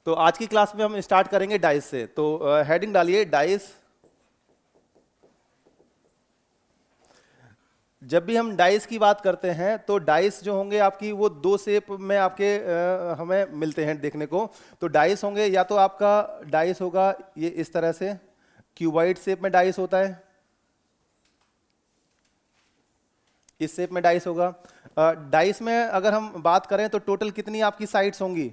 तो आज की क्लास में हम स्टार्ट करेंगे डाइस से। तो हेडिंग डालिए डाइस। जब भी हम डाइस की बात करते हैं तो डाइस जो होंगे आपकी वो दो शेप में आपके हमें मिलते हैं देखने को। तो डाइस होंगे या तो आपका डाइस होगा ये इस तरह से, क्यूबॉइड शेप में डाइस होता है, इस शेप में डाइस होगा। डाइस में अगर हम बात करें तो टोटल कितनी आपकी साइड्स होंगी?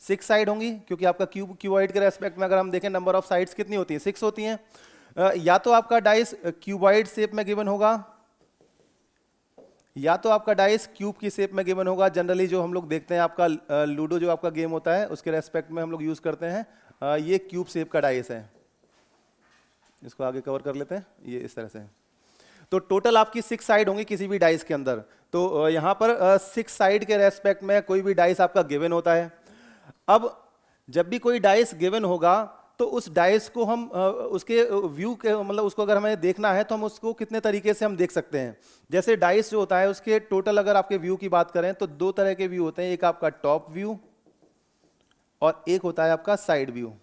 6 साइड होंगी, क्योंकि आपका क्यूबॉइड के रेस्पेक्ट में अगर हम देखें नंबर ऑफ साइड्स कितनी होती हैं? 6 होती हैं। या तो आपका डाइस क्यूबॉइड शेप में गिवन होगा या तो आपका डाइस क्यूब की शेप में गिवन होगा। जनरली जो हम लोग देखते हैं आपका लूडो जो आपका गेम होता है उसके रेस्पेक्ट में हम लोग यूज करते हैं ये क्यूब शेप का डाइस है। इसको आगे कवर कर लेते हैं, ये इस तरह से है। तो टोटल आपकी 6 साइड होंगी किसी भी डाइस के अंदर। तो यहाँ पर 6 साइड के रेस्पेक्ट में कोई भी डाइस आपका गिवन होता है। अब जब भी कोई डाइस गिवन होगा तो उस डाइस को हम उसके व्यू के मतलब उसको अगर हमें देखना है तो हम उसको कितने तरीके से हम देख सकते हैं। जैसे डाइस जो होता है उसके टोटल अगर आपके व्यू की बात करें तो दो तरह के व्यू होते हैं, एक आपका टॉप व्यू और एक होता है आपका साइड व्यू।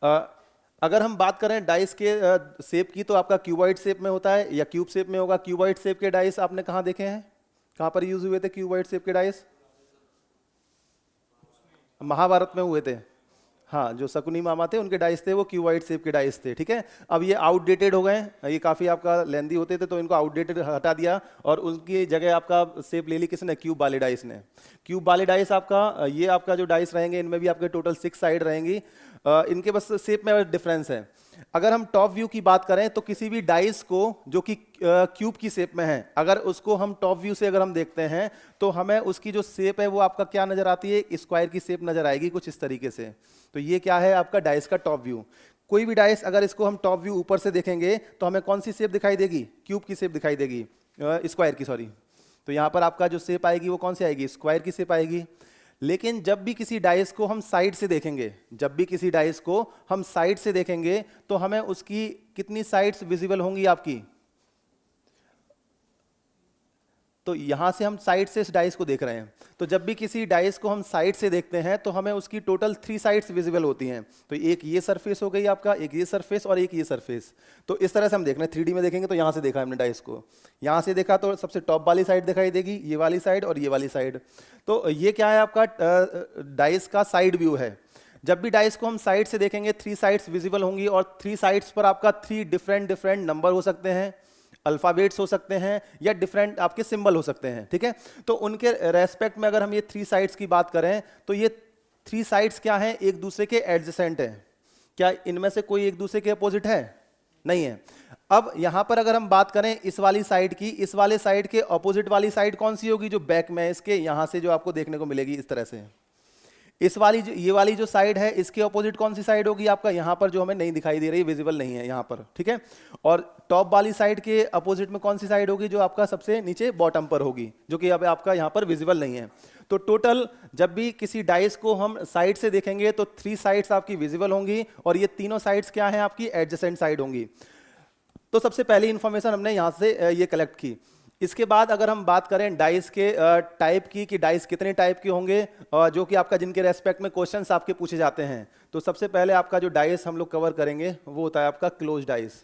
अगर हम बात करें डाइस के शेप की तो आपका क्यूबॉइड शेप में होता है या क्यूब शेप में होगा। क्यूबॉइड शेप के डाइस आपने कहाँ देखे हैं, कहाँ पर यूज हुए थे क्यूबॉइड शेप के डाइस? महाभारत में हुए थे। हाँ, जो शकुनी मामा थे उनके डाइस थे वो क्यूबॉइड शेप के डाइस थे। ठीक है, अब ये आउटडेटेड हो गए हैं, ये काफ़ी आपका लेंदी होते थे तो इनको आउटडेटेड हटा दिया और उनकी जगह आपका शेप ले ली किसने? क्यूब वाले डाइस ने। क्यूब वाले डाइस आपका ये आपका जो डाइस रहेंगे इनमें भी आपके टोटल 6 साइड रहेंगी। इनके बस शेप में डिफरेंस है। अगर हम टॉप व्यू की बात करें तो किसी भी डाइस को जो कि क्यूब की शेप में है, अगर उसको हम टॉप व्यू से अगर हम देखते हैं तो हमें उसकी जो शेप है वो आपका क्या नजर आती है? स्क्वायर की शेप नजर आएगी कुछ इस तरीके से। तो ये क्या है आपका डाइस का टॉप व्यू। कोई भी डाइस अगर इसको हम टॉप व्यू ऊपर से देखेंगे तो हमें कौन सी शेप दिखाई देगी? क्यूब की शेप दिखाई देगी, स्क्वायर की, सॉरी। तो यहाँ पर आपका जो शेप आएगी वो कौन सी आएगी? स्क्वायर की शेप आएगी। लेकिन जब भी किसी डाइस को हम साइड से देखेंगे, जब भी किसी डाइस को हम साइड से देखेंगे तो हमें उसकी कितनी साइड्स विजिबल होंगी आपकी? तो यहां से हम साइड से इस डाइस को देख रहे हैं, तो जब भी किसी डाइस को हम साइड से देखते हैं तो हमें उसकी टोटल 3 साइड्स विजिबल होती हैं। तो एक ये सरफेस हो गई आपका, एक ये सरफेस और एक ये सरफेस। तो इस तरह से हम देख रहे हैं, 3D में देखेंगे तो यहां से देखा हमने डाइस को, यहां से देखा तो सबसे टॉप वाली साइड दिखाई देगी, ये वाली साइड और ये वाली साइड। तो ये क्या है आपका डाइस का साइड व्यू है। जब भी डाइस को हम साइड से देखेंगे 3 साइड्स विजिबल होंगी और 3 साइड्स पर आपका 3 डिफरेंट नंबर हो सकते हैं, अल्फाबेट्स हो सकते हैं या डिफरेंट आपके सिंबल हो सकते हैं। ठीक है, तो उनके रेस्पेक्ट में अगर हम ये 3 साइड्स की बात करें तो ये 3 साइड्स क्या हैं? एक दूसरे के एडजेसेंट हैं। क्या इनमें से कोई एक दूसरे के अपोजिट है? नहीं है। अब यहां पर अगर हम बात करें इस वाली साइड की, इस वाले साइड के अपोजिट वाली साइड कौन सी होगी? जो बैक में है इसके, यहां से जो आपको देखने को मिलेगी इस तरह से। इस वाली ये वाली जो साइड है इसके ऑपोजिट कौन सी साइड होगी आपका? यहां पर जो हमें नहीं दिखाई दे रही, विजिबल नहीं है यहां पर। ठीक है, और टॉप वाली साइड के अपोजिट में कौन सी साइड होगी? जो आपका सबसे नीचे बॉटम पर होगी, जो कि अब आपका यहां पर विजिबल नहीं है। तो टोटल जब भी किसी डाइस को हम साइड से देखेंगे तो 3 साइड्स आपकी विजिबल होंगी और ये तीनों साइड्स क्या है आपकी? एडजेसेंट साइड होंगी। तो सबसे पहली इंफॉर्मेशन हमने यहां से ये कलेक्ट की। इसके बाद अगर हम बात करें डाइस के टाइप की कि डाइस कितने टाइप के होंगे जो कि आपका जिनके रेस्पेक्ट में क्वेश्चंस आपके पूछे जाते हैं, तो सबसे पहले आपका जो डाइस हम लोग कवर करेंगे वो होता है आपका closed dice.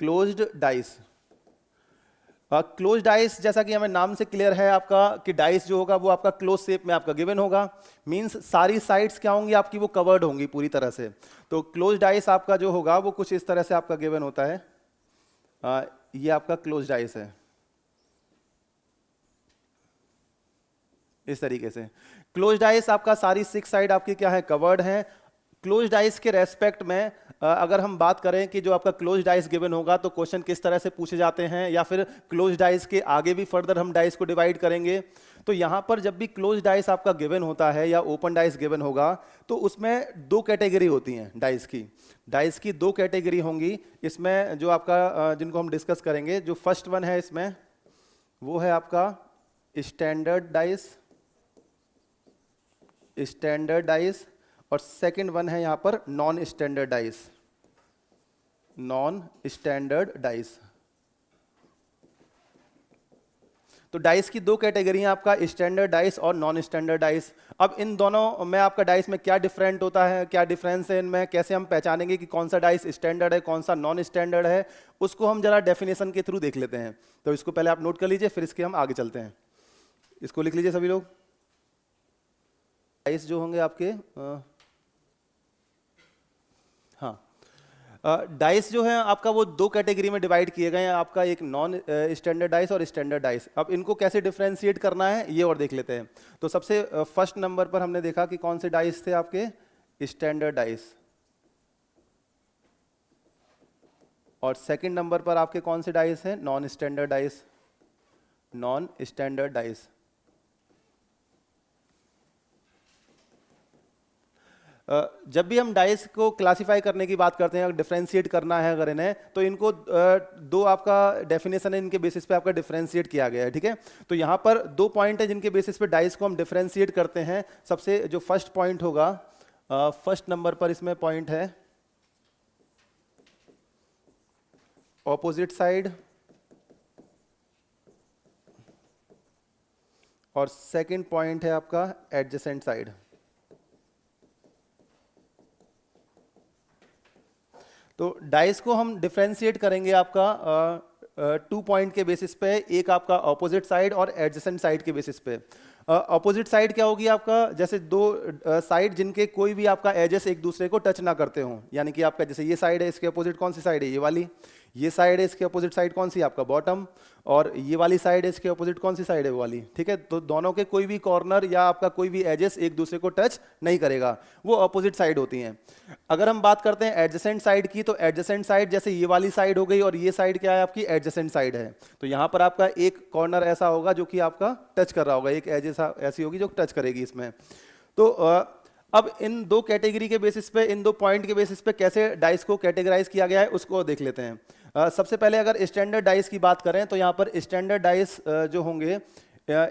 Closed dice, closed dice जैसा कि हमें नाम से क्लियर है आपका कि डाइस जो होगा वो आपका क्लोज शेप में आपका गिवन होगा। मींस सारी साइड्स क्या होंगी आपकी? वो कवर्ड होंगी पूरी तरह से। तो क्लोज्ड डाइस आपका जो होगा वो कुछ इस तरह से आपका गिवन होता है। ये आपका क्लोज्ड डाइस है इस तरीके से। क्लोज्ड डाइस आपका सारी 6 साइड आपकी क्या है? कवर्ड है। क्लोज्ड डाइस के रेस्पेक्ट में अगर हम बात करें कि जो आपका क्लोज्ड डाइस गिवन होगा तो क्वेश्चन किस तरह से पूछे जाते हैं, या फिर क्लोज्ड डाइस के आगे भी फर्दर हम डाइस को डिवाइड करेंगे। तो यहां पर जब भी क्लोज्ड डाइस आपका गिवन होता है या ओपन डाइस गिवन होगा तो उसमें 2 कैटेगरी होती हैं डाइस की। डाइस की 2 कैटेगरी होंगी इसमें, जो आपका जिनको हम डिस्कस करेंगे। जो फर्स्ट वन है इसमें वो है आपका स्टैंडर्ड डाइस, स्टैंडर्ड डाइस, और सेकंड वन है यहां पर non standard dice, non standard dice. तो डाइस की दो कैटेगरी हैं आपका, स्टैंडर्ड डाइस और नॉन स्टैंडर्ड डाइस। अब इन दोनों में आपका डाइस में क्या डिफरेंट होता है, क्या डिफरेंस है इनमें, कैसे हम पहचानेंगे कि कौन सा डाइस स्टैंडर्ड है कौन सा नॉन स्टैंडर्ड है, उसको हम जरा डेफिनेशन के थ्रू देख लेते हैं। तो इसको पहले आप नोट कर लीजिए, फिर इसके हम आगे चलते हैं। इसको लिख लीजिए सभी लोग। डाइस जो होंगे आपके हाँ, डाइस जो है आपका वो दो कैटेगरी में डिवाइड किए गए हैं, आपका एक नॉन स्टैंडर्ड डाइस और स्टैंडर्ड डाइस। अब इनको कैसे डिफरेंशिएट करना है ये और देख लेते हैं। तो सबसे फर्स्ट नंबर पर हमने देखा कि कौन से डाइस थे आपके, स्टैंडर्ड डाइस। और सेकंड नंबर पर आपके कौन से डाइस हैं, non standard dice, non standard dice. जब भी हम डाइस को क्लासिफाई करने की बात करते हैं, डिफरेंशिएट करना है अगर इन्हें, तो इनको दो आपका डेफिनेशन है, इनके बेसिस पे आपका डिफरेंशिएट किया गया है, ठीक है। तो यहाँ पर दो पॉइंट है जिनके बेसिस पे डाइस को हम डिफरेंशिएट करते हैं। सबसे जो फर्स्ट पॉइंट होगा, फर्स्ट नंबर पर इसमें पॉइंट है ऑपोजिट साइड, और सेकंड पॉइंट है आपका एडजेसेंट साइड। तो डाइस को हम डिफरेंशिएट करेंगे आपका 2 पॉइंट के बेसिस पे, एक आपका ऑपोजिट साइड और एडजेसेंट साइड के बेसिस पे। ऑपोजिट साइड क्या होगी आपका, जैसे दो साइड जिनके कोई भी आपका एजेस एक दूसरे को टच ना करते हो, यानी कि आपका जैसे ये साइड है, इसके अपोजिट कौन सी साइड है, ये वाली। ये साइड है, इसके अपोजिट साइड कौन सी आपका, बॉटम। और ये वाली साइड है, इसके अपोजिट कौन सी साइड है, वो वाली, ठीक है। तो दोनों के कोई भी कॉर्नर या आपका कोई भी एजेस एक दूसरे को टच नहीं करेगा, वो अपोजिट साइड होती हैं। अगर हम बात करते हैं एडजेसेंट साइड की, तो एडजेसेंट साइड जैसे ये वाली साइड हो गई, और ये साइड क्या है आपकी, एडजेसेंट साइड है। तो यहाँ पर आपका एक कॉर्नर ऐसा होगा जो कि आपका टच कर रहा होगा, एक एज ऐसी होगी जो टच करेगी इसमें। तो अब इन दो कैटेगरी के बेसिस पे, इन दो पॉइंट के बेसिस पे कैसे डाइस को कैटेगराइज किया गया है उसको देख लेते हैं। सबसे पहले अगर स्टैंडर्ड डाइस की बात करें, तो यहाँ पर स्टैंडर्ड डाइस जो होंगे,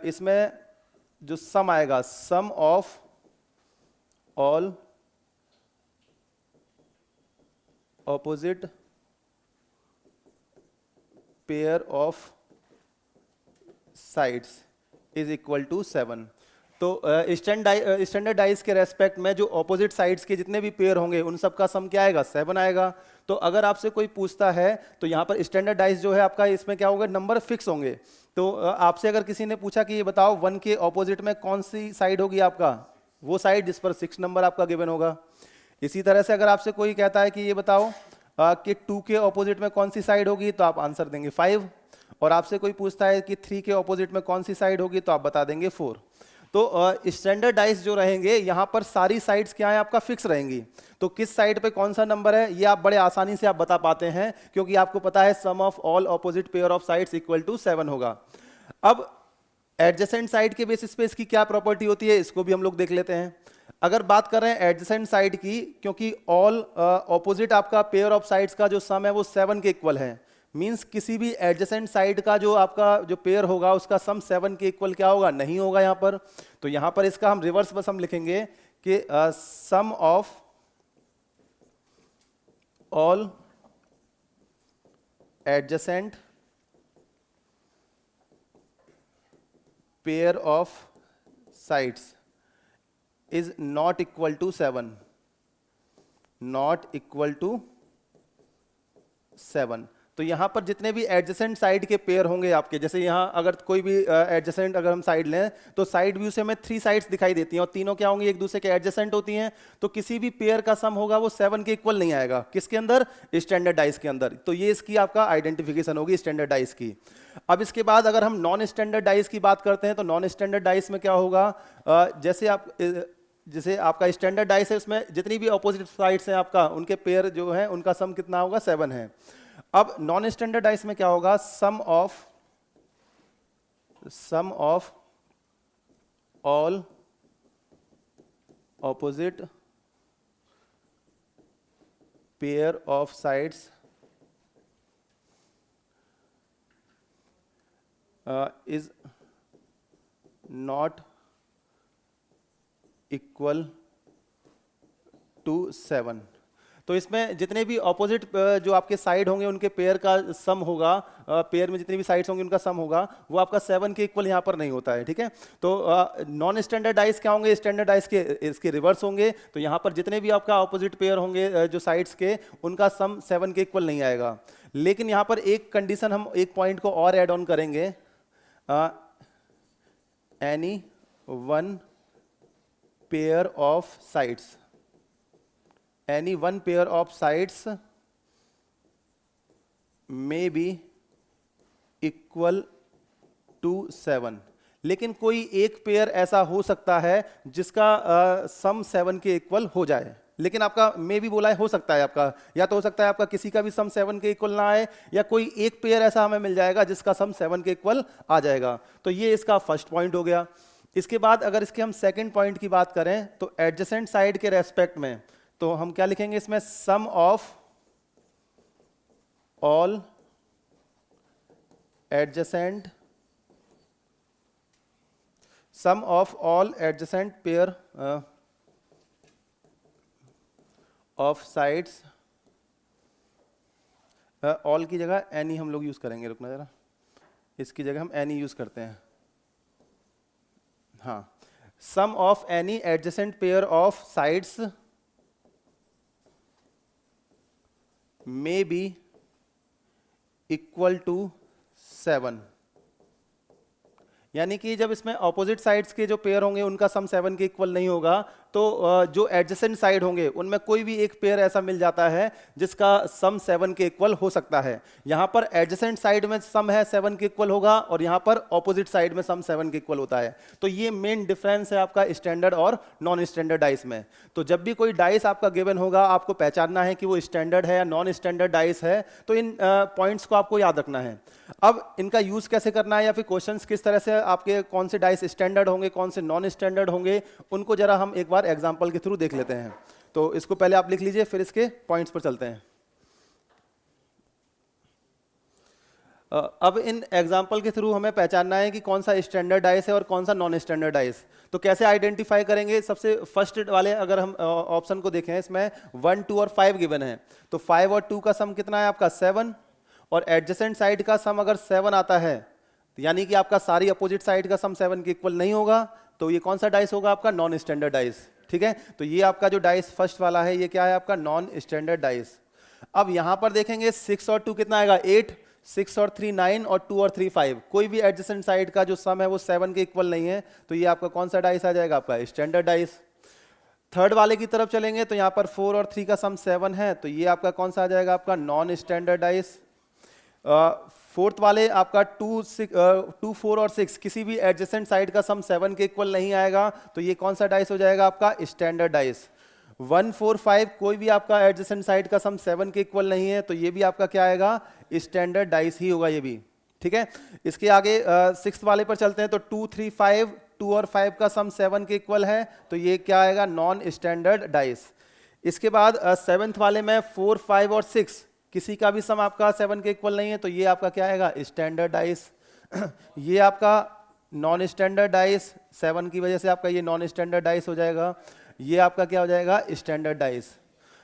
इसमें जो सम आएगा, sum of all opposite pair of sides is equal to 7। तो स्टैंडर्ड डाइस के रेस्पेक्ट में जो ऑपोजिट साइड्स के जितने भी पेयर होंगे उन सब का सम क्या आएगा, 7 आएगा। तो अगर आपसे कोई पूछता है, तो यहाँ पर स्टैंडर्ड डाइस जो है आपका, इसमें क्या होगा, नंबर फिक्स होंगे। तो आपसे अगर किसी ने पूछा कि ये बताओ 1 के ऑपोजिट में कौन सी साइड होगी आपका, वो साइड जिस पर 6 नंबर आपका गिवन होगा। इसी तरह से अगर आपसे कोई कहता है कि ये बताओ कि 2 के ऑपोजिट में कौन सी साइड होगी, तो आप आंसर देंगे 5। और आपसे कोई पूछता है कि 3 के ऑपोजिट में कौन सी साइड होगी, तो आप बता देंगे 4। तो स्टैंडर्ड डाइस जो रहेंगे, यहाँ पर सारी साइड्स क्या है आपका, फिक्स रहेंगी। तो किस साइड पे कौन सा नंबर है, ये आप बड़े आसानी से आप बता पाते हैं, क्योंकि आपको पता है sum of all opposite pair of sides equal to 7 होगा। अब एडजेसेंट साइड के बेसिस पे इसकी क्या प्रॉपर्टी होती है, इसको भी हम लोग देख लेते हैं। अगर बात कर रहे हैं एडजेसेंट साइड की, क्योंकि ऑल ऑपोजिट आपका पेयर ऑफ साइड्स का जो सम है वो 7 के इक्वल है, मींस किसी भी एडजेसेंट साइड का जो आपका जो पेयर होगा उसका सम 7 के इक्वल क्या होगा, नहीं होगा यहाँ पर। तो यहाँ पर इसका हम रिवर्स बस हम लिखेंगे कि sum of all adjacent pair of sides is not equal to 7, not equal to 7। तो यहां पर जितने भी एडजेसेंट साइड के पेयर होंगे आपके, जैसे यहां अगर कोई भी एडजेसेंट अगर हम साइड लें, तो साइड व्यू से हमें 3 साइड्स दिखाई देती हैं, और तीनों क्या होंगी, एक दूसरे के एडजेसेंट होती हैं। तो किसी भी पेयर का सम होगा वो 7 के इक्वल नहीं आएगा, किसके अंदर, स्टैंडर्ड डाइस के अंदर। तो ये इसकी आपका आइडेंटिफिकेशन होगी स्टैंडर्ड डाइस की। अब इसके बाद अगर हम नॉन स्टैंडर्ड डाइस की बात करते हैं, तो नॉन स्टैंडर्ड डाइस में क्या होगा, जैसे आपका स्टैंडर्ड डाइस है, उसमें जितनी भी ऑपोजिट साइड्स हैं आपका, उनके पेयर जो है उनका सम कितना होगा, 7 है। अब नॉन स्टैंडर्ड डाइस में क्या होगा, sum of all opposite pair of sides is not equal to 7। तो इसमें जितने भी ऑपोजिट जो आपके साइड होंगे उनके पेयर का सम होगा, पेयर में जितनी भी साइड्स होंगी उनका सम होगा, वो आपका 7 के इक्वल यहाँ पर नहीं होता है, ठीक है। तो नॉन स्टैंडर्ड डाइस क्या होंगे, स्टैंडर्ड डाइस के इसके रिवर्स होंगे। तो यहाँ पर जितने भी आपका ऑपोजिट पेयर होंगे जो साइड्स के, उनका सम 7 के इक्वल नहीं आएगा। लेकिन यहाँ पर एक कंडीशन, हम एक पॉइंट को और ऐड ऑन करेंगे, any one pair of sides, any one pair of sides may be equal to 7। लेकिन कोई एक पेयर ऐसा हो सकता है जिसका सम 7 के इक्वल हो जाए। लेकिन आपका मे भी बोला है, हो सकता है आपका, या तो हो सकता है आपका किसी का भी सम 7 के इक्वल ना आए, या कोई एक पेयर ऐसा हमें मिल जाएगा जिसका सम 7 के इक्वल आ जाएगा। तो ये इसका फर्स्ट पॉइंट हो गया। इसके बाद अगर इसके हम सेकंड पॉइंट की बात करें तो एडजेसेंट साइड के रेस्पेक्ट में, तो हम क्या लिखेंगे इसमें, sum of all adjacent, sum of all adjacent pair of sides, all की जगह एनी हम लोग यूज करेंगे, रुकना जरा, इसकी जगह हम एनी यूज करते हैं, हाँ, sum of any adjacent pair of sides may be equal to 7। यानी कि जब इसमें ऑपोजिट साइड्स के जो पेयर होंगे उनका सम 7 के इक्वल नहीं होगा, तो जो एडजेसेंट साइड होंगे उनमें कोई भी एक पेयर ऐसा मिल जाता है जिसका सम 7 के इक्वल हो सकता है। यहाँ पर एडजेसेंट साइड में सम है 7 के इक्वल होगा, और यहाँ पर ऑपोजिट साइड में सम 7 के इक्वल होता है। तो ये मेन डिफरेंस है आपका स्टैंडर्ड और नॉन स्टैंडर्ड डाइस में। तो जब भी कोई डाइस आपका गिवन होगा, आपको पहचानना है कि वो स्टैंडर्ड है या नॉन स्टैंडर्ड डाइस है, तो इन पॉइंट्स को आपको याद रखना है। अब इनका यूज कैसे करना है, या फिर क्वेश्चंस किस तरह से आपके, कौन से डाइस स्टैंडर्ड होंगे, कौन से नॉन स्टैंडर्ड होंगे, उनको जरा हम एक बार एग्जांपल के थ्रू देख लेते हैं। तो इसको पहले आप लिख लीजिए, फिर इसके पॉइंट्स पर चलते हैं। अब इन एग्जांपल के थ्रू हमें पहचानना है कि कौन सा स्टैंडर्ड डाइस है और कौन सा नॉन स्टैंडर्ड डाइस। तो कैसे आइडेंटिफाई करेंगे, सबसे फर्स्ट वाले अगर हम ऑप्शन को देखें, इसमें 1, 2 और 5 गिवन है। तो 5 और 2 का सम कितना है आपका 7, और एडजेसेंट साइड का सम अगर 7 आता है, यानी कि आपका सारी अपोजिट साइड का सम 7 के इक्वल नहीं होगा, तो ये कौन सा डाइस होगा आपका, नॉन स्टैंडर्ड डाइस, ठीक है। तो ये आपका जो डाइस फर्स्ट वाला है, ये क्या है आपका नॉन स्टैंडर्ड डाइस। अब यहां पर देखेंगे 6 और 2 कितना आएगा 8, 6 और 3 9, और 2 और 3 5। कोई भी एडजेसेंट साइड का जो सम है वो 7 के इक्वल नहीं है, तो ये आपका कौन सा डाइस आ जाएगा, आपका स्टैंडर्ड डाइस। थर्ड वाले की तरफ चलेंगे तो यहाँ पर 4 और 3 का सम 7 है, तो ये आपका कौन सा आ जाएगा, आपका नॉन स्टैंडर्ड डाइस। फोर्थ वाले आपका 2, 4 और 6, किसी भी एडजेसेंट साइड का सम 7 के इक्वल नहीं आएगा, तो ये कौन सा डाइस हो जाएगा आपका स्टैंडर्ड डाइस। 1, 4, 5 कोई भी आपका एडजेसेंट साइड का सम 7 के इक्वल नहीं है, तो ये भी आपका क्या आएगा, स्टैंडर्ड डाइस ही होगा ये भी, ठीक है। इसके आगे 6th वाले पर चलते हैं, तो 2, 3, 5, 2 और 5 का सम 7 के इक्वल है, तो ये क्या आएगा, नॉन स्टैंडर्ड डाइस। इसके बाद 7th वाले में 4, 5 और 6 किसी का भी सम आपका 7 के इक्वल नहीं है, तो ये आपका क्या आएगा, स्टैंडर्ड डाइस। ये आपका नॉन स्टैंडर्ड डाइस, 7 की वजह से आपका ये नॉन स्टैंडर्ड डाइस हो जाएगा। ये आपका क्या हो जाएगा, स्टैंडर्ड डाइस।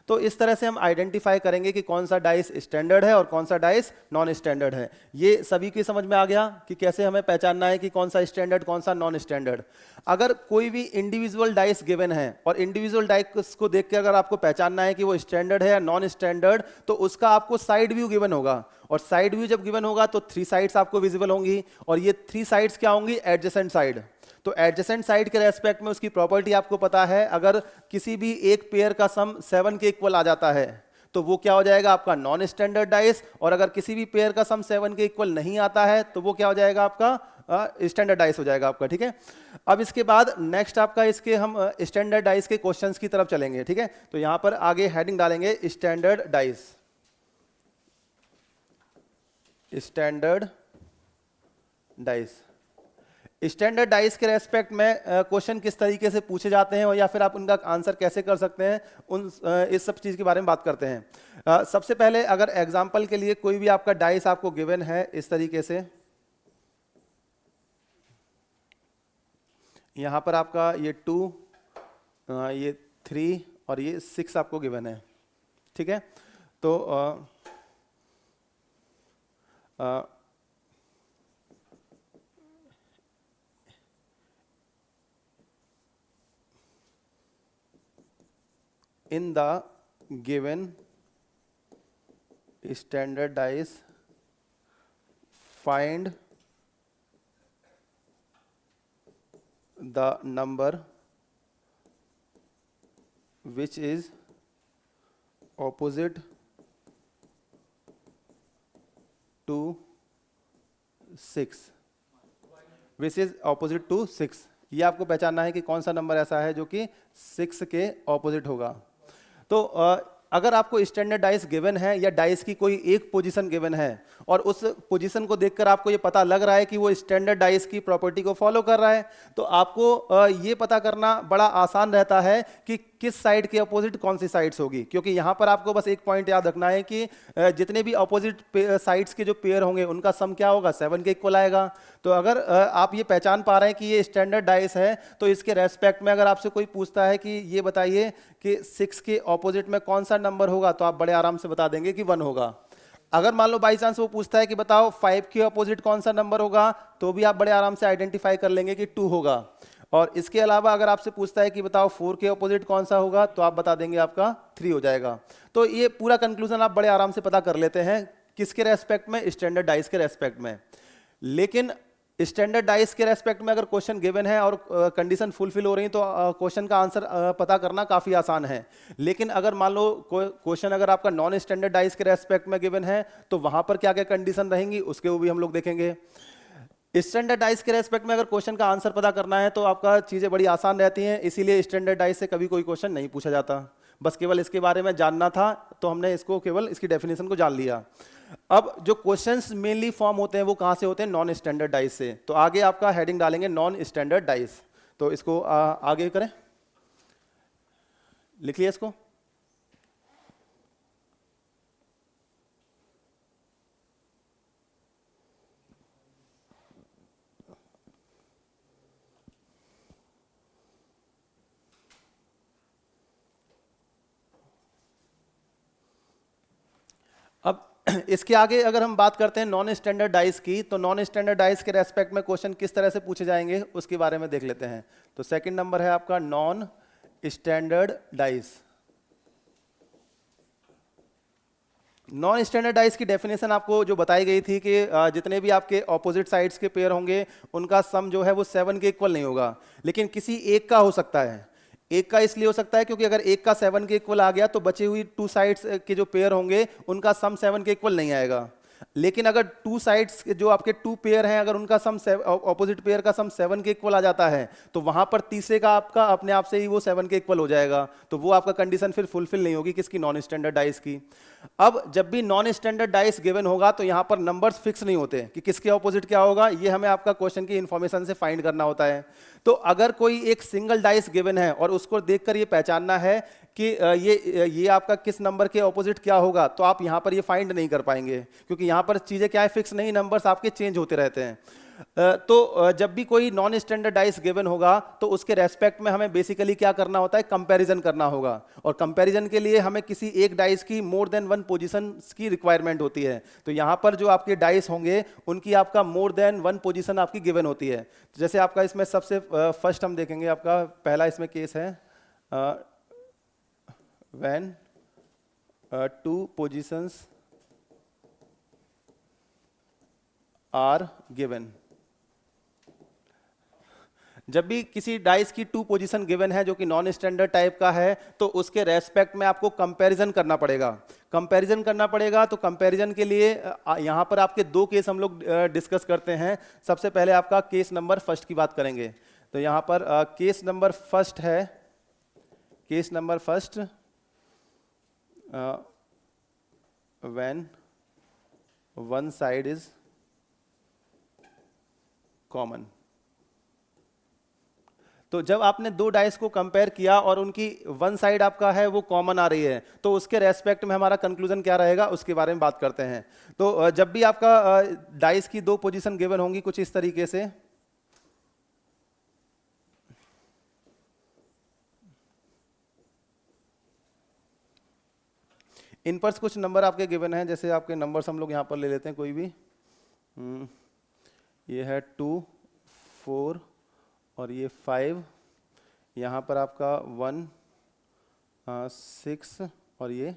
तो इस तरह से हम आइडेंटिफाई करेंगे कि कौन सा डाइस स्टैंडर्ड है और कौन सा डाइस नॉन स्टैंडर्ड है। ये सभी की समझ में आ गया कि कैसे हमें पहचानना है कि कौन सा स्टैंडर्ड कौन सा नॉन स्टैंडर्ड। अगर कोई भी इंडिविजुअल डाइस गिवन है और इंडिविजुअल डाइस को देख के अगर आपको पहचानना है कि वो स्टैंडर्ड है या नॉन स्टैंडर्ड, तो उसका आपको साइड व्यू गिवन होगा, और साइड व्यू जब गिवन होगा तो 3 साइड्स आपको विजिबल होंगी, और ये 3 साइड्स क्या होंगी, एडजेसेंट साइड। तो एडजेसेंट साइड के रेस्पेक्ट में उसकी प्रॉपर्टी आपको पता है, अगर किसी भी एक पेयर का सम 7 के इक्वल आ जाता है तो वो क्या हो जाएगा आपका नॉन स्टैंडर्ड डाइस, और अगर किसी भी पेयर का सम 7 के इक्वल नहीं आता है तो वो क्या हो जाएगा आपका स्टैंडर्ड डाइस हो जाएगा आपका, ठीक है। अब इसके बाद नेक्स्ट आपका इसके हम स्टैंडर्ड डाइस के क्वेश्चंस की तरफ चलेंगे, ठीक है। तो यहां पर आगे हेडिंग डालेंगे standard dice. Standard dice, standard dice के रेस्पेक्ट में क्वेश्चन किस तरीके से पूछे जाते हैं, और या फिर आप उनका आंसर कैसे कर सकते हैं, इस सब चीज के बारे में बात करते हैं। सबसे पहले अगर एग्जांपल के लिए कोई भी आपका डाइस आपको गिवन है इस तरीके से, यहां पर आपका ये 2, ये 3 और ये 6 आपको गिवन है, ठीक है। तो in the given standard dice find the number which is opposite to 6, which is opposite to 6। ये आपको पहचानना है कि कौन सा नंबर ऐसा है जो कि 6 के ऑपोजिट होगा। तो अगर आपको स्टैंडर्ड डाइस गिवन है या डाइस की कोई एक पोजीशन गिवन है और उस पोजीशन को देखकर आपको ये पता लग रहा है कि वो स्टैंडर्ड डाइस की प्रॉपर्टी को फॉलो कर रहा है, तो आपको ये पता करना बड़ा आसान रहता है कि किस साइड के अपोजिट कौन सी साइड्स होगी। क्योंकि यहाँ पर आपको बस एक पॉइंट याद रखना है कि जितने भी अपोजिट साइड्स के जो पेयर होंगे उनका सम क्या होगा, 7 के इक्वल आएगा। तो अगर आप ये पहचान पा रहे हैं कि ये स्टैंडर्ड डाइस है, तो इसके रेस्पेक्ट में अगर आपसे कोई पूछता है कि ये बताइए कि 6 के ऑपोजिट में कौन सा नंबर होगा, तो आप बड़े आराम से बता देंगे कि 1 होगा। अगर मान लो बाई चांस वो पूछता है कि बताओ 5 के ऑपोजिट कौन सा नंबर होगा, तो भी आप बड़े आराम से आइडेंटिफाई कर लेंगे कि 2 होगा। और इसके अलावा अगर आपसे पूछता है कि बताओ 4 के ऑपोजिट कौन सा होगा, तो आप बता देंगे आपका 3 हो जाएगा। तो ये पूरा कंक्लूजन आप बड़े आराम से पता कर लेते हैं, किसके रेस्पेक्ट में, स्टैंडर्ड डाइस के रेस्पेक्ट में। लेकिन स्टैंडर्ड डाइस के रेस्पेक्ट में अगर क्वेश्चन गिवन है और कंडीशन फुलफिल हो रही है, तो क्वेश्चन का आंसर पता करना काफ़ी आसान है। लेकिन अगर मान लो क्वेश्चन अगर आपका नॉन स्टैंडर्ड डाइस के रेस्पेक्ट में गिवन है, तो वहां पर क्या क्या कंडीशन रहेंगी उसके वो भी हम लोग देखेंगे। स्टैंडर्ड डाइस के रेस्पेक्ट में अगर क्वेश्चन का आंसर पता करना है तो आपका चीज़ें बड़ी आसान रहती हैं, इसीलिए स्टैंडर्ड डाइस से कभी कोई क्वेश्चन नहीं पूछा जाता। बस केवल इसके बारे में जानना था, तो हमने इसको केवल इसकी डेफिनेशन को जान लिया। अब जो क्वेश्चंस मेनली फॉर्म होते हैं वो कहाँ से होते हैं, नॉन स्टैंडर्ड डाइस से। तो आगे आपका हेडिंग डालेंगे नॉन स्टैंडर्ड डाइस। तो इसको आगे करें, लिख लिया इसको। अब इसके आगे अगर हम बात करते हैं नॉन स्टैंडर्ड डाइस की, तो नॉन स्टैंडर्ड डाइस के रेस्पेक्ट में क्वेश्चन किस तरह से पूछे जाएंगे उसके बारे में देख लेते हैं। तो सेकंड नंबर है आपका non standard dice. Non standard dice की डेफिनेशन आपको जो बताई गई थी कि जितने भी आपके ऑपोजिट साइड्स के पेयर होंगे उनका सम जो है वो 7 के इक्वल नहीं होगा, लेकिन किसी एक का हो सकता है। एक का इसलिए हो सकता है क्योंकि अगर एक का 7 के इक्वल आ गया तो बची हुई 2 साइड्स के जो पेयर होंगे उनका सम 7 के इक्वल नहीं आएगा। लेकिन अगर 2 साइड्स जो आपके 2 पेयर हैं अगर उनका सम ऑपोजिट पेयर का सम 7 के इक्वल आ जाता है, तो वहां पर तीसरे का आपका अपने आप से ही वो 7 के इक्वल हो जाएगा। तो वो आपका कंडीशन फिर फुलफिल नहीं होगी किसकी, नॉन स्टैंडर्ड डाइस की। अब जब भी नॉन स्टैंडर्ड डाइस गिवन होगा तो यहां पर नंबर्स फिक्स नहीं होते कि किसके ऑपोजिट क्या होगा, ये हमें आपका क्वेश्चन की इंफॉर्मेशन से फाइंड करना होता है। तो अगर कोई एक सिंगल डाइस गिवन है और उसको देखकर ये पहचानना है कि ये आपका किस नंबर के ऑपोजिट क्या होगा, तो आप यहां पर ये फाइंड नहीं कर पाएंगे, क्योंकि यहां पर चीजें क्या है, फिक्स नहीं, नंबर्स आपके चेंज होते रहते हैं। तो जब भी कोई नॉन स्टैंडर्ड डाइस गिवन होगा तो उसके रेस्पेक्ट में हमें बेसिकली क्या करना होता है, कंपैरिजन करना होगा। और कंपैरिजन के लिए हमें किसी एक डाइस की मोर देन 1 पोजीशन की रिक्वायरमेंट होती है। तो यहां पर जो आपके डाइस होंगे उनकी आपका मोर देन 1 पोजीशन आपकी गिवन होती है। जैसे आपका इसमें सबसे फर्स्ट हम देखेंगे, आपका पहला इसमें केस है व्हेन 2 पोजीशंस आर गिवन। जब भी किसी डाइस की 2 पोजीशन गिवन है जो कि नॉन स्टैंडर्ड टाइप का है, तो उसके रेस्पेक्ट में आपको कंपैरिजन करना पड़ेगा। कंपैरिजन करना पड़ेगा, तो कंपैरिजन के लिए यहां पर आपके 2 केस हम लोग डिस्कस करते हैं। सबसे पहले आपका केस नंबर फर्स्ट की बात करेंगे। तो यहां पर केस नंबर फर्स्ट है, case number first when one side is common. तो जब आपने 2 डाइस को कंपेयर किया और उनकी 1 साइड आपका है वो कॉमन आ रही है, तो उसके रेस्पेक्ट में हमारा कंक्लूजन क्या रहेगा उसके बारे में बात करते हैं। तो जब भी आपका डाइस की 2 पोजीशन गिवन होंगी कुछ इस तरीके से, इन पर कुछ नंबर आपके गिवन हैं, जैसे आपके नंबर्स हम लोग यहाँ पर ले लेते हैं कोई भी। ये है 2, 4 और ये 5, यहाँ पर आपका 1, 6 और ये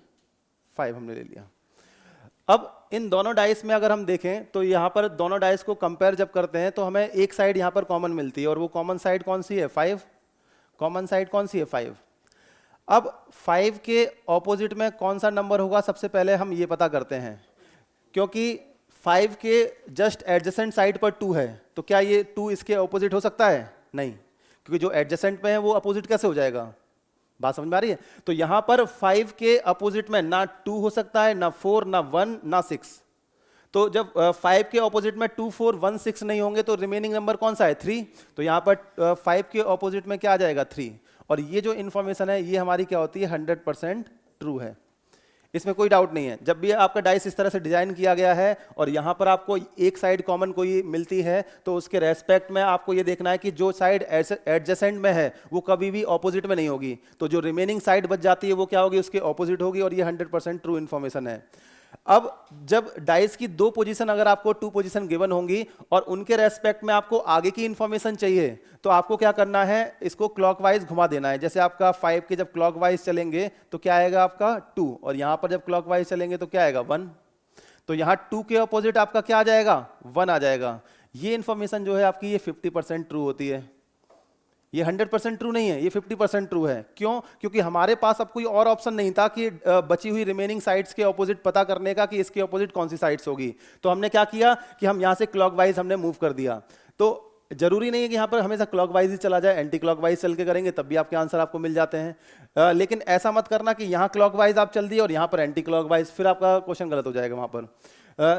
5 हमने ले लिया। अब इन दोनों डाइस में अगर हम देखें तो यहाँ पर दोनों डाइस को कंपेयर जब करते हैं तो हमें एक साइड यहाँ पर कॉमन मिलती है, और वो कॉमन साइड कौन सी है? 5। कॉमन साइड कौन सी है? 5। अब 5 के ऑपोजिट में कौन सा नंबर होगा, सबसे पहले हम ये पता करते हैं, क्योंकि 5 के जस्ट एडजेसेंट साइड पर 2 है, तो क्या ये 2 इसके ऑपोजिट हो सकता है? नहीं, क्योंकि जो एडजेसेंट में है वो अपोजिट कैसे हो जाएगा? बात समझ में आ रही है? तो यहां पर 5 के अपोजिट में ना 2 हो सकता है, ना 4, ना 1, ना 6। तो जब 5 के ऑपोजिट में 2, 4, 1, 6 नहीं होंगे तो रिमेनिंग नंबर कौन सा है? 3। तो यहां पर 5 के ऑपोजिट में क्या आ जाएगा? 3। और ये जो इंफॉर्मेशन है ये हमारी क्या होती है? 100% ट्रू है, इसमें कोई डाउट नहीं है। जब भी आपका डाइस इस तरह से डिजाइन किया गया है और यहाँ पर आपको एक साइड कॉमन कोई मिलती है तो उसके रेस्पेक्ट में आपको ये देखना है कि जो साइड एडजेसेंट में है वो कभी भी ऑपोजिट में नहीं होगी, तो जो रिमेनिंग साइड बच जाती है वो क्या होगी? उसके ऑपोजिट होगी, और ये 100% ट्रू इन्फॉर्मेशन है। अब जब डाइस की 2 पोजीशन अगर आपको 2 पोजीशन गिवन होंगी और उनके रेस्पेक्ट में आपको आगे की इंफॉर्मेशन चाहिए, तो आपको क्या करना है? इसको क्लॉकवाइज घुमा देना है। जैसे आपका 5 के जब क्लॉकवाइज चलेंगे तो क्या आएगा आपका? 2, और यहां पर जब क्लॉकवाइज चलेंगे तो क्या आएगा? 1। तो यहां 2 के अपोजिट आपका क्या आ जाएगा? 1 आ जाएगा। ये इंफॉर्मेशन जो है आपकी ये 50% ट्रू होती है, ये 100% ट्रू नहीं है, ये 50% ट्रू है। क्यों? क्योंकि हमारे पास अब कोई और ऑप्शन नहीं था कि बची हुई रिमेनिंग साइड्स के ऑपोजिट पता करने का कि इसके ऑपोजिट कौन सी साइड्स होगी। तो हमने क्या किया कि हम यहां से क्लॉकवाइज हमने मूव कर दिया। तो जरूरी नहीं है कि यहाँ पर हमेशा क्लॉकवाइज ही चला जाए, एंटी क्लॉकवाइज चल के करेंगे तब भी आपके आंसर आपको मिल जाते हैं। लेकिन ऐसा मत करना कि यहाँ क्लॉकवाइज आप चल दिए और यहाँ पर एंटी क्लॉकवाइज, फिर आपका क्वेश्चन गलत हो जाएगा वहाँ पर।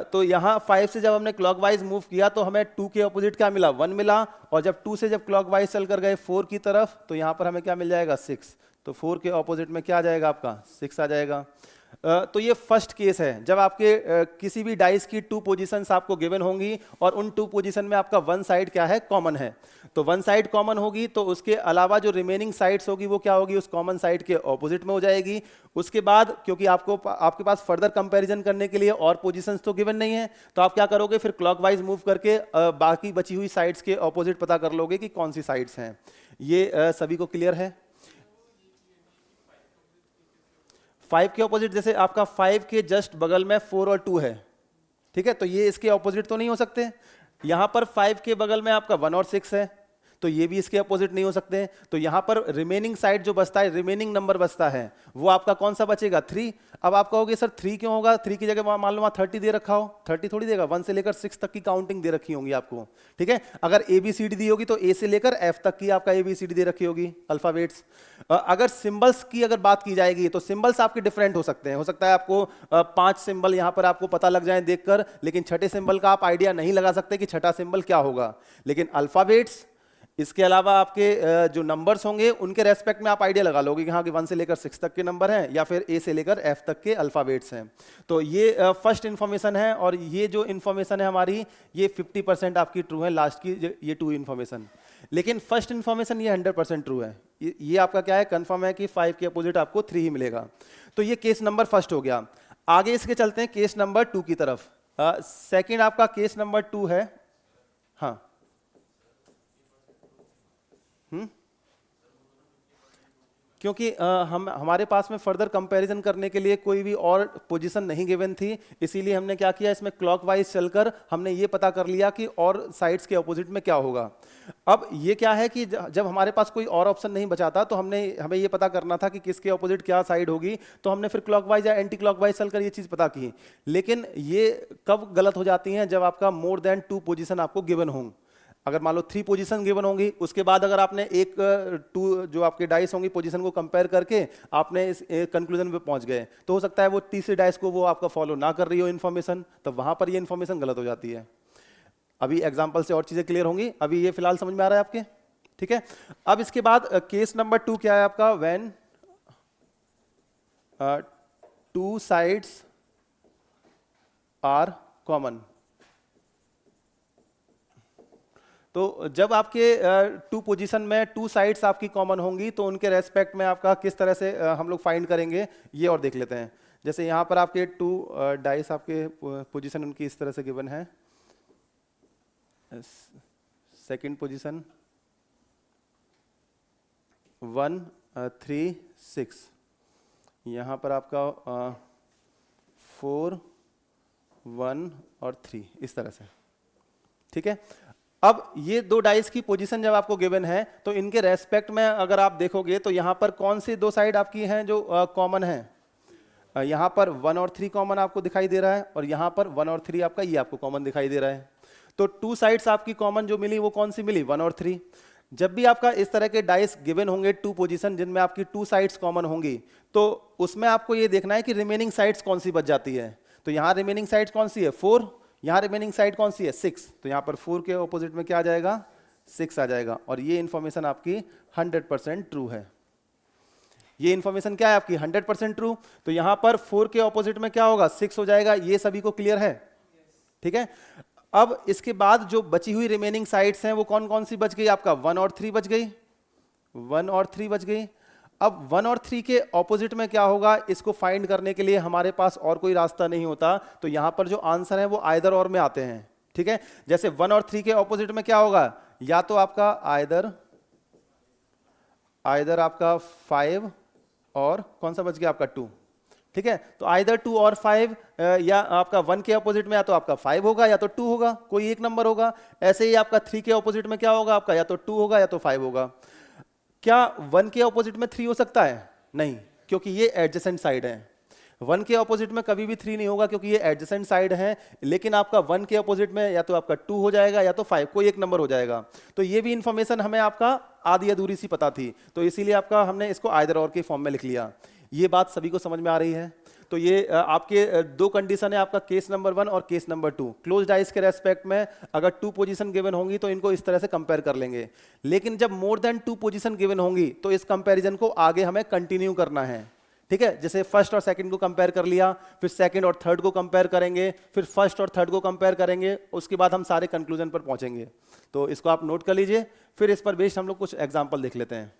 तो यहाँ 5 से जब हमने क्लॉकवाइज मूव किया तो हमें 2 के ऑपोजिट क्या मिला? 1 मिला, और जब 2 से जब क्लॉकवाइज चल कर गए 4 की तरफ तो यहाँ पर हमें क्या मिल जाएगा? 6। तो 4 के ऑपोजिट में क्या आ जाएगा आपका? 6 आ जाएगा। तो ये फर्स्ट केस है जब आपके किसी भी डाइस की 2 पोजीशंस आपको गिवन होंगी और उन 2 पोजीशन में आपका 1 साइड क्या है? कॉमन है। तो 1 साइड कॉमन होगी तो उसके अलावा जो रिमेनिंग साइड्स होगी वो क्या होगी? उस कॉमन साइड के ऑपोजिट में हो जाएगी। उसके बाद क्योंकि आपके पास फर्दर कंपैरिजन करने के लिए और पोजीशंस तो गिवन नहीं है, तो आप क्या करोगे? फिर क्लॉकवाइज मूव करके बाकी बची हुई साइड्स के ऑपोजिट पता कर लोगे कि कौन सी साइड्स हैं। ये सभी को क्लियर है? 5 के ऑपोजिट, जैसे आपका 5 के जस्ट बगल में 4 और 2 है, ठीक है, तो ये इसके ऑपोजिट तो नहीं हो सकते। यहां पर 5 के बगल में आपका 1 और 6 है, तो ये भी इसके अपोजिट नहीं हो सकते। तो यहां पर रिमेनिंग साइड जो बचता है, रिमेनिंग नंबर बचता है, वो आपका कौन सा बचेगा? 3। अब आप कहोगे सर 3 क्यों होगा? 3 की जगह मान लो वहां 30 दे रखा हो, 30 थोड़ी देगा, 1 से लेकर 6 तक की काउंटिंग दे रखी होंगी आपको, ठीक है। अगर ABCD दी होगी तो A से लेकर F तक की आपका ABCD दे रखी होगी, अल्फाबेट्स। अगर सिंबल्स की अगर बात की जाएगी तो सिंबल्स आपके डिफरेंट हो सकते हैं। हो सकता है आपको 5 सिंबल यहां पर आपको पता लग जाए देखकर, लेकिन छठे सिंबल का आप आइडिया नहीं लगा सकते कि छठा सिंबल क्या होगा। लेकिन अल्फाबेट्स, इसके अलावा आपके जो नंबर्स होंगे उनके रेस्पेक्ट में आप आइडिया लगा लोगे कि हाँ कि 1 से लेकर 6 तक के नंबर हैं या फिर A से लेकर F तक के अल्फाबेट्स हैं। तो ये फर्स्ट इन्फॉर्मेशन है, और ये जो इन्फॉर्मेशन है हमारी ये 50% आपकी ट्रू है, लास्ट की ये 2 इन्फॉर्मेशन। लेकिन फर्स्ट इन्फॉर्मेशन ये 100% ट्रू है। ये आपका क्या है? कंफर्म है कि 5 के अपोजिट आपको 3 ही मिलेगा। तो ये केस नंबर फर्स्ट हो गया। आगे इसके चलते हैं केस नंबर 2 की तरफ। सेकेंड आपका केस नंबर 2 है। हाँ, क्योंकि हमारे पास में फर्दर कंपैरिजन करने के लिए कोई भी और पोजीशन नहीं गिवन थी, इसीलिए हमने क्या किया, इसमें क्लॉकवाइज चलकर हमने ये पता कर लिया कि और साइड्स के अपोजिट में क्या होगा। अब ये क्या है कि जब हमारे पास कोई और ऑप्शन नहीं बचा था तो हमें ये पता करना था कि किसके अपोजिट क्या साइड होगी, तो हमने फिर क्लॉकवाइज या एंटी क्लॉकवाइज चलकर ये चीज़ पता की। लेकिन ये कब गलत हो जाती हैं? जब आपका मोर देन 2 पोजीशन आपको गिवन हों। अगर मान लो 3 पोजीशन गिवन होंगी, उसके बाद अगर आपने एक 2 जो आपके डाइस होंगी पोजीशन को कंपेयर करके आपने इस कंक्लूजन पे पहुंच गए, तो हो सकता है वो तीसरे डाइस को वो आपका फॉलो ना कर रही हो इन्फॉर्मेशन, तो वहां पर ये इन्फॉर्मेशन गलत हो जाती है। अभी एग्जाम्पल से और चीजें क्लियर होंगी, अभी ये फिलहाल समझ में आ रहा है आपके, ठीक है। अब इसके बाद केस नंबर 2 क्या है आपका? When 2 sides are common. तो जब आपके 2 पोजीशन में 2 साइड्स आपकी कॉमन होंगी तो उनके रेस्पेक्ट में आपका किस तरह से हम लोग फाइंड करेंगे ये और देख लेते हैं। जैसे यहाँ पर आपके 2 डाइस आपके पोजीशन उनकी इस तरह से गिवन है, सेकंड पोजीशन 1 3 6, यहाँ पर आपका 4 1 और 3 इस तरह से, ठीक है। अब ये 2 डाइस की पोजीशन जब आपको गिवन है तो इनके रेस्पेक्ट में अगर आप देखोगे तो यहाँ पर कौन सी 2 साइड आपकी हैं जो कॉमन है, यहाँ पर 1 और 3 कॉमन आपको दिखाई दे रहा है और यहाँ पर 1 और 3 आपका ये आपको कॉमन दिखाई दे रहा है। तो 2 साइड्स आपकी कॉमन जो मिली वो कौन सी मिली, 1 और 3। जब भी आपका इस तरह के डाइस गिवन होंगे 2 पोजीशन जिनमें आपकी 2 साइड्स कॉमन होंगी, तो उसमें आपको ये देखना है कि रिमेनिंग साइड्स कौन सी बच जाती है। तो यहाँ रिमेनिंग साइड कौन सी है, 4, यहाँ रिमेनिंग साइड कौन सी है, 6, तो यहाँ पर 4 के ऑपोजिट में क्या आ जाएगा, 6 आ जाएगा। और ये इंफॉर्मेशन आपकी 100% ट्रू है। ये इंफॉर्मेशन क्या है आपकी 100% ट्रू। तो यहाँ पर 4 के ऑपोजिट में क्या होगा, 6 हो जाएगा। ये सभी को क्लियर है, ठीक है। अब इसके बाद जो बची हुई रिमेनिंग साइड्स हैं वो कौन कौन सी बच गई, आपका 1 और 3 बच गई, 1 और 3 बच गई। अब 1 और 3 के ऑपोजिट में क्या होगा, इसको फाइंड करने के लिए हमारे पास और कोई रास्ता नहीं होता। तो यहां पर जो आंसर है वो आइदर और में आते हैं, ठीक है। जैसे 1 और 3 के ऑपोजिट में क्या होगा, या तो आपका आइदर आपका 5 और कौन सा बच गया आपका 2, ठीक है। तो आइदर 2 और 5, या आपका 1 के ऑपोजिट में या तो आपका 5 होगा या तो 2 होगा, कोई एक नंबर होगा। ऐसे ही आपका 3 के ऑपोजिट में क्या होगा, आपका या तो 2 होगा या तो 5 होगा। क्या 1 के ऑपोजिट में 3 हो सकता है, नहीं, क्योंकि ये एडजेसेंट साइड है। 1 के ऑपोजिट में कभी भी 3 नहीं होगा क्योंकि ये एडजेसेंट साइड है। लेकिन आपका 1 के ऑपोजिट में या तो आपका 2 हो जाएगा या तो 5, कोई एक नंबर हो जाएगा। तो ये भी इंफॉर्मेशन हमें आपका आधी अधूरी सी पता थी, तो इसीलिए आपका हमने इसको आइदर और के फॉर्म में लिख लिया। ये बात सभी को समझ में आ रही है। तो ये आपके 2 कंडीशन है, आपका केस नंबर 1 और केस नंबर 2। क्लोज डाइस के रेस्पेक्ट में अगर 2 पोजीशन गिवन होंगी तो इनको इस तरह से कंपेयर कर लेंगे। लेकिन जब मोर देन 2 पोजीशन गिवन होंगी तो इस कंपैरिजन को आगे हमें कंटिन्यू करना है, ठीक है। जैसे फर्स्ट और सेकंड को कंपेयर कर लिया, फिर सेकंड और थर्ड को कंपेयर करेंगे, फिर फर्स्ट और थर्ड को कंपेयर करेंगे, उसके बाद हम सारे कंक्लूजन पर पहुंचेंगे। तो इसको आप नोट कर लीजिए, फिर इस पर बेस्ड हम लोग कुछ एग्जांपल देख लेते हैं।